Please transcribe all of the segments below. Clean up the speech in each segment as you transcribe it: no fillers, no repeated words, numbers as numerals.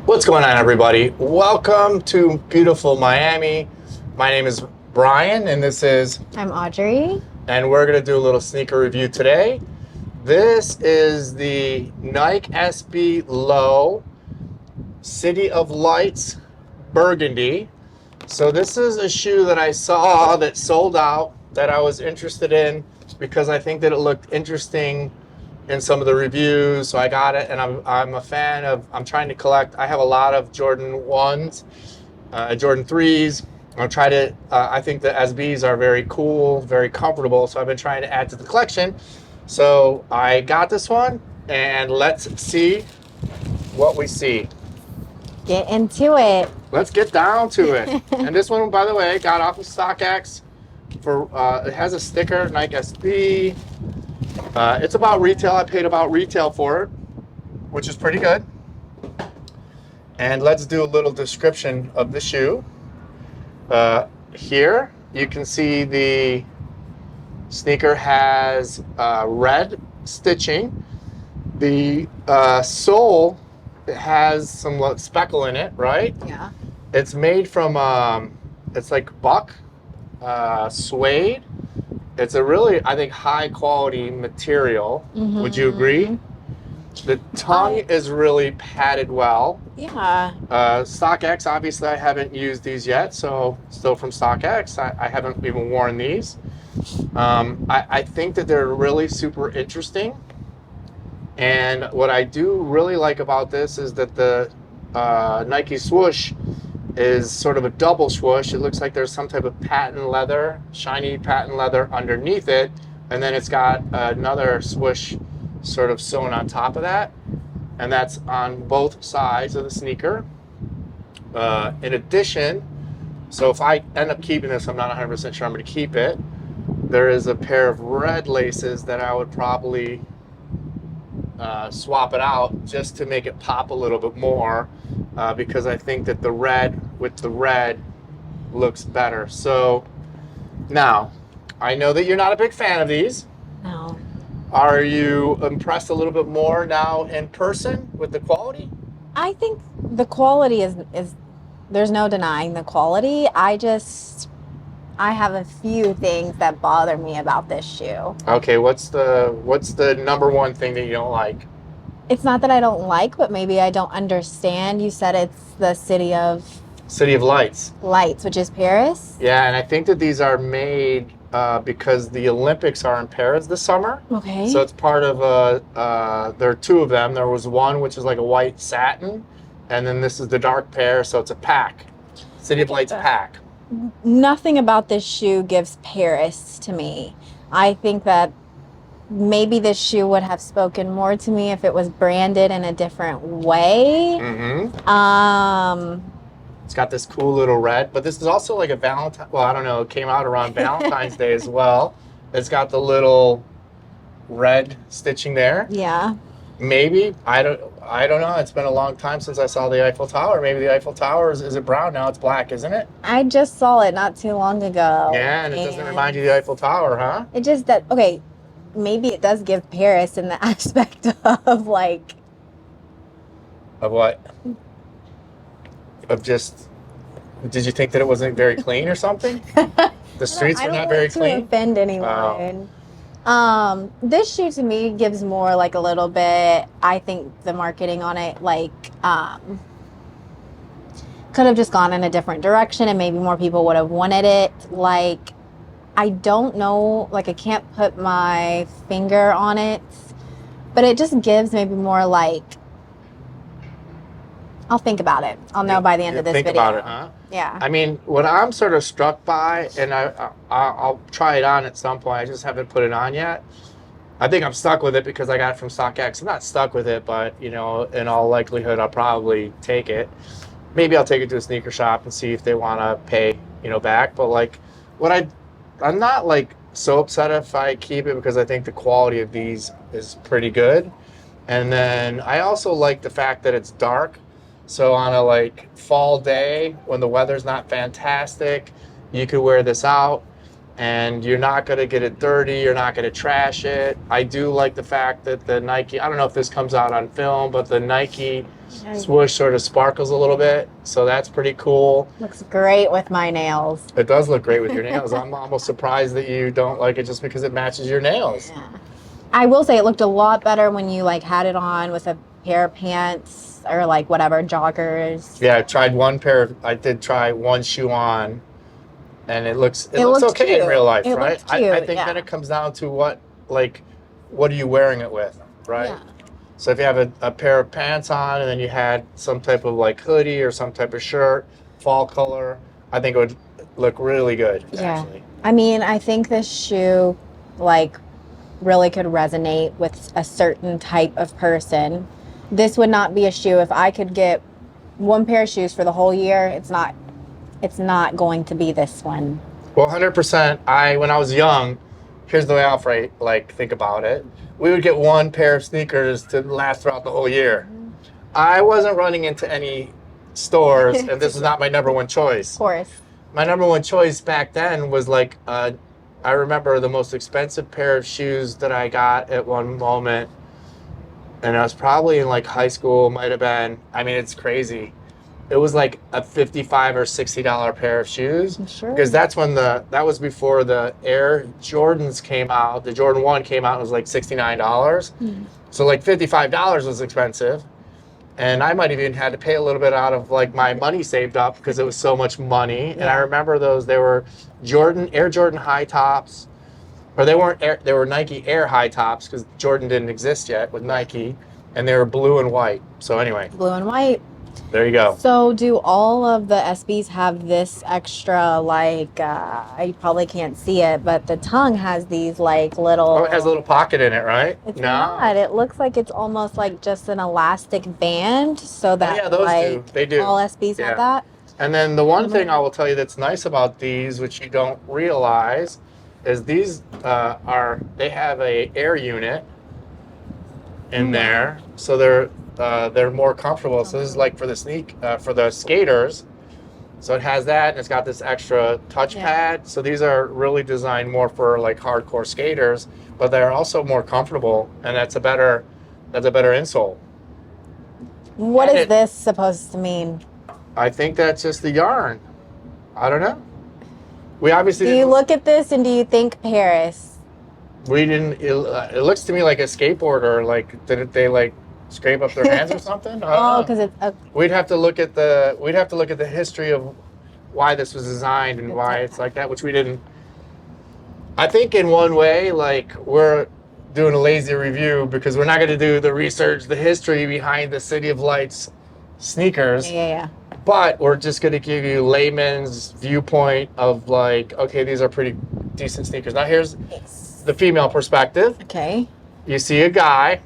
What's going on, everybody? Welcome to beautiful Miami. My name is Brian, and this is, I'm Audrey. and we're going to do a little sneaker review today. This is the Nike SB Low City of Lights Burgundy. So this is a shoe that I saw that sold out that I was interested in because I think that it looked interesting in some of the reviews. So I got it, and I'm a fan of. I'm trying to collect. I have a lot of Jordan 1s, Jordan 3s. I'm trying to. I think the SBs are very cool, very comfortable. So I've been trying to add to the collection. So I got this one, and let's see what we see. Get into it. Let's get down to it. And this one, by the way, got off of StockX. For it has a sticker, Nike SB. It's about retail. I paid about retail for it, which is pretty good. And let's do a little description of the shoe. Here you can see the sneaker has red stitching. The sole has some speckle in it, right? Yeah. It's made from it's like buck suede. It's a really, I think, high quality material. Mm-hmm. Would you agree? The tongue is really padded well. Yeah. StockX, obviously, I haven't used these yet, so still from StockX. I haven't even worn these. I think that they're really super interesting. And what I do really like about this is that the Nike swoosh is sort of a double swoosh. It looks like there's some type of patent leather, shiny patent leather underneath it, and then it's got another swoosh sort of sewn on top of that, and that's on both sides of the sneaker. In addition, so if I end up keeping this, I'm not 100% sure I'm going to keep it. There is a pair of red laces that I would probably swap it out just to make it pop a little bit more, because I think that the red with the red looks better. So now, I know that you're not a big fan of these. No. Are you impressed a little bit more now in person with the quality? I think the quality is there's no denying the quality. I have a few things that bother me about this shoe. Okay, what's the number one thing that you don't like? It's not that I don't like, but maybe I don't understand. You said it's the City of Lights, which is Paris. Yeah, and I think that these are made because the Olympics are in Paris this summer. Okay. So it's part of there are two of them. There was one which is like a white satin, and then this is the dark pair, so it's a pack. City of Lights pack. Nothing about this shoe gives Paris to me. I think that maybe this shoe would have spoken more to me if it was branded in a different way. Mm-hmm. It's got this cool little red, but this is also like a Valentine. Well, I don't know. It came out around Valentine's Day as well. It's got the little red stitching there. Yeah. Maybe I don't know. It's been a long time since I saw the Eiffel Tower. Maybe the Eiffel Tower is it brown now? It's black, isn't it? I just saw it not too long ago. Yeah, and it doesn't remind you of the Eiffel Tower, huh? It just that okay. Maybe it does give Paris in the aspect of like. Of what? Of just. Did you think that it wasn't very clean or something? The streets were not very clean. I don't want to offend anyone. This shoe to me gives more like a little bit. I think the marketing on it like could have just gone in a different direction, and maybe more people would have wanted it. Like, I don't know. Like, I can't put my finger on it, but it just gives maybe more like. I'll think about it. I'll know by the end of this video. Think about it, huh? Yeah. I mean, what I'm sort of struck by, and I'll try it on at some point. I just haven't put it on yet. I think I'm stuck with it because I got it from StockX. I'm not stuck with it, but in all likelihood, I'll probably take it. Maybe I'll take it to a sneaker shop and see if they want to pay, back. But like, I'm not like so upset if I keep it because I think the quality of these is pretty good. And then I also like the fact that it's dark. So on a like fall day when the weather's not fantastic, you could wear this out and you're not going to get it dirty. You're not going to trash it. I do like the fact that the Nike, I don't know if this comes out on film, but the Nike swoosh sort of sparkles a little bit. So that's pretty cool. Looks great with my nails. It does look great with your nails. I'm almost surprised that you don't like it just because it matches your nails. Yeah. I will say it looked a lot better when you like had it on with a pair of pants or like whatever, joggers. Yeah, I did try one shoe on, and it looks okay cute. in real life, It right? looked cute, I think then it comes down to what are you wearing it with, right? Yeah. So if you have a pair of pants on and then you had some type of like hoodie or some type of shirt, fall color, I think it would look really good, actually. I mean, I think this shoe like really could resonate with a certain type of person. This would not be a shoe if I could get one pair of shoes for the whole year. It's not going to be this one. Well, 100%. When I was young, here's the way I think about it. We would get one pair of sneakers to last throughout the whole year. I wasn't running into any stores, and this is not my number one choice. Of course. My number one choice back then was like, I remember the most expensive pair of shoes that I got at one moment, and I was probably in like high school, might have been, I mean, it's crazy. It was like a $55 or $60 pair of shoes. Sure. Because that was before the Air Jordans came out. The Jordan 1 came out and was like $69. So like $55 was expensive. And I might have even had to pay a little bit out of like my money saved up because it was so much money. And I remember they were Air Jordan high tops. Or they were Nike Air high tops because Jordan didn't exist yet with Nike. And they were blue and white. So anyway. Blue and white. There you go. So do all of the SBs have this extra, like, I probably can't see it, but the tongue has these like little... Oh, it has a little pocket in it, right? It's not. It looks like it's almost like just an elastic band so that yeah, those do. They do. All SBs have that. And then the one thing I will tell you that's nice about these, which you don't realize, is these they have a air unit in there. So they're more comfortable. So this is like for the skaters. So it has that, and it's got this extra touch pad. So these are really designed more for like hardcore skaters, but they're also more comfortable, and that's a better insole. What is this supposed to mean? I think that's just the yarn. I don't know. We obviously do you look at this and do you think Paris? We didn't. It looks to me like a skateboarder. Like, did they like scrape up their hands or something? Oh, because it's a... We'd have to look at the history of why this was designed and why it's like that, which we didn't. I think in one way, like, we're doing a lazy review because we're not going to do the research, the history behind the City of Lights sneakers. Yeah. But we're just going to give you layman's viewpoint of like, okay, these are pretty decent sneakers. Now here's the female perspective. Okay. You see a guy.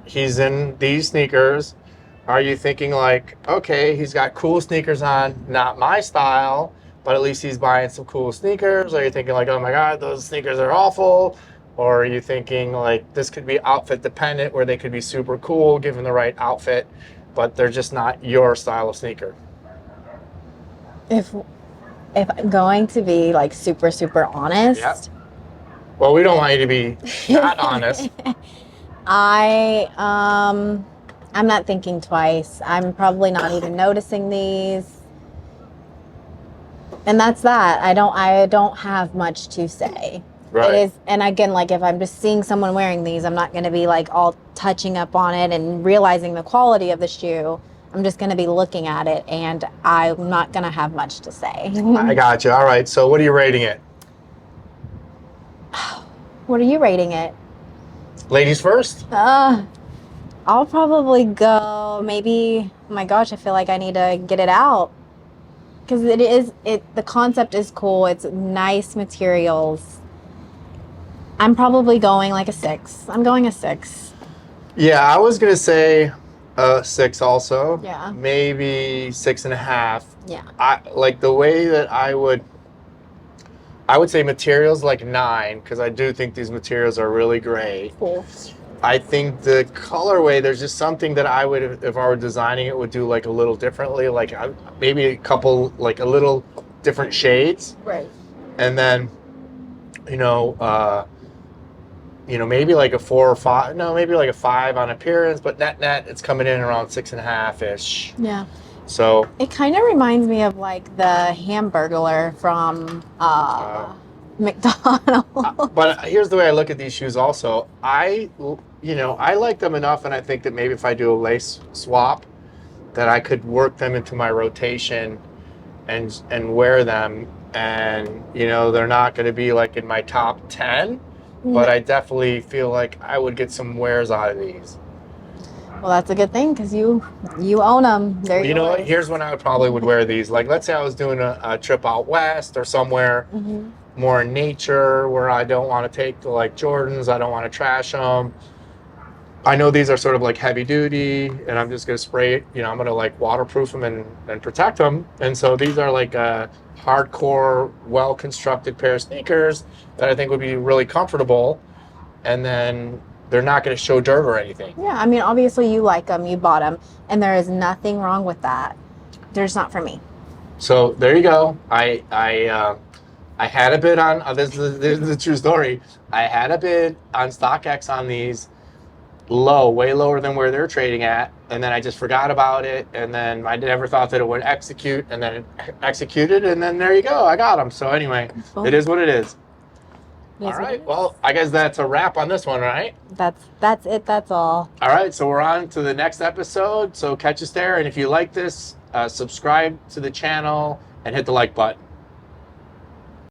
He's in these sneakers. Are you thinking like, okay, he's got cool sneakers on, not my style, but at least he's buying some cool sneakers? Or are you thinking like, oh my God, those sneakers are awful? Or are you thinking like this could be outfit dependent where they could be super cool given the right outfit, but they're just not your style of sneaker? If I'm going to be like super, super honest. Yep. Well, we don't want you to be not honest. I'm not thinking twice. I'm probably not even noticing these. And that's that. I don't have much to say. Right. It is, and again, like if I'm just seeing someone wearing these, I'm not going to be like all touching up on it and realizing the quality of the shoe. I'm just going to be looking at it, and I'm not going to have much to say. I got you. All right. So what are you rating it? What are you rating it? Ladies first? I'll probably go maybe, oh my gosh, I feel like I need to get it out. Because the concept is cool. It's nice materials. I'm probably going like a 6. I'm going a 6. Yeah, I was going to say 6 also. Yeah. Maybe 6.5. Yeah. I like the way that I would say materials like 9, because I do think these materials are really great. Cool. I think the colorway, there's just something that I would, if I were designing it, would do like a little differently, like maybe a couple, like a little different shades. Right. And then, maybe like a 4 or 5. No, maybe like a 5 on appearance, but net, it's coming in around 6.5 ish. Yeah. So it kind of reminds me of like the Hamburglar from McDonald's. But here's the way I look at these shoes. Also, I like them enough, and I think that maybe if I do a lace swap, that I could work them into my rotation, and wear them, and they're not going to be like in my top 10. But I definitely feel like I would get some wears out of these. Well, that's a good thing because you own them. They're you know what? Here's when I probably would wear these. Like, let's say I was doing a trip out west or somewhere more in nature where I don't want to take the like Jordans. I don't want to trash them. I know these are sort of like heavy duty, and I'm just going to spray it. I'm going to like waterproof them and protect them. And so these are like a hardcore, well-constructed pair of sneakers that I think would be really comfortable. And then they're not going to show dirt or anything. Yeah, I mean, obviously you like them, you bought them, and there is nothing wrong with that. They're just not for me. So there you go. I had a bid on this is a true story. I had a bid on StockX on these. Way lower than where they're trading at, and then I just forgot about it, and then I never thought that it would execute, and then it executed, and then there you go, I got them. So anyway, It is what it is. All right, well, I guess that's a wrap on this one, right? That's it. That's all. All right, so we're on to the next episode, so catch us there, and if you like this, subscribe to the channel and hit the like button.